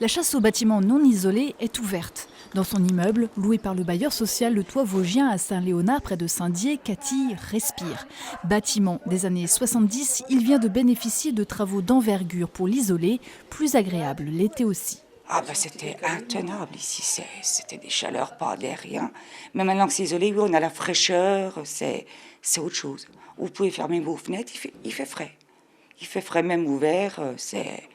La chasse aux bâtiments non isolés est ouverte. Dans son immeuble, loué par le bailleur social Le Toit Vosgien à Saint-Léonard, près de Saint-Dié, Cathy respire. Bâtiment des années 70, il vient de bénéficier de travaux d'envergure pour l'isoler, plus agréable l'été aussi. C'était intenable ici, c'était des chaleurs, pas d'air, rien. Mais maintenant que c'est isolé, oui, on a la fraîcheur, c'est autre chose. Vous pouvez fermer vos fenêtres, il fait frais. Il fait frais même ouvert, c'est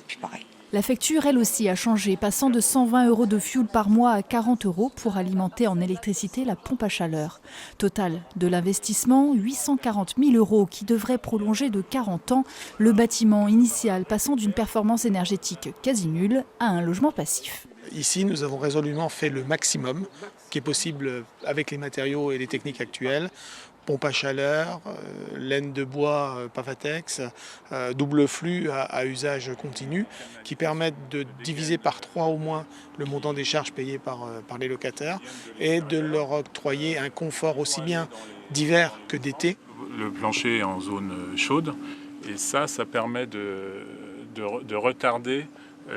plus pareil. La facture, elle aussi, a changé, passant de 120 € de fioul par mois à 40 € pour alimenter en électricité la pompe à chaleur. Total de l'investissement, 840 000 € qui devrait prolonger de 40 ans le bâtiment initial, passant d'une performance énergétique quasi nulle à un logement passif. Ici, nous avons résolument fait le maximum qui est possible avec les matériaux et les techniques actuelles. Pompe à chaleur, laine de bois Pavatex, double flux à usage continu, qui permettent de diviser par 3 au moins le montant des charges payées par les locataires et de leur octroyer un confort aussi bien d'hiver que d'été. Le plancher est en zone chaude et ça permet de retarder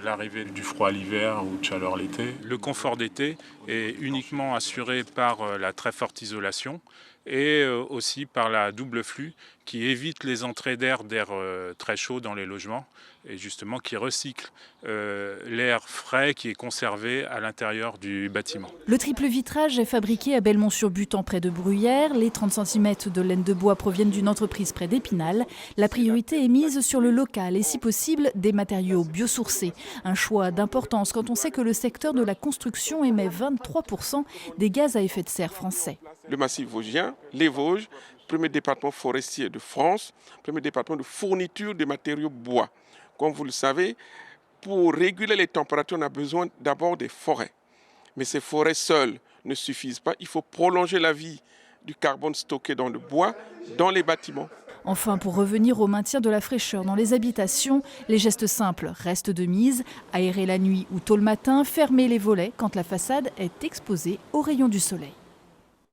l'arrivée du froid l'hiver ou de chaleur l'été. Le confort d'été est uniquement assuré par la très forte isolation et aussi par la double flux qui évite les entrées d'air très chaud dans les logements et justement qui recycle l'air frais qui est conservé à l'intérieur du bâtiment. Le triple vitrage est fabriqué à Belmont-sur-Butan près de Bruyères. Les 30 cm de laine de bois proviennent d'une entreprise près d'Épinal. La priorité est mise sur le local et si possible des matériaux biosourcés. Un choix d'importance quand on sait que le secteur de la construction émet 23% des gaz à effet de serre français. Le massif vosgien, les Vosges, premier département forestier de France, premier département de fourniture de matériaux bois. Comme vous le savez, pour réguler les températures, on a besoin d'abord des forêts. Mais ces forêts seules ne suffisent pas. Il faut prolonger la vie du carbone stocké dans le bois, dans les bâtiments. Enfin, pour revenir au maintien de la fraîcheur dans les habitations, les gestes simples restent de mise. Aérer la nuit ou tôt le matin, fermer les volets quand la façade est exposée aux rayons du soleil.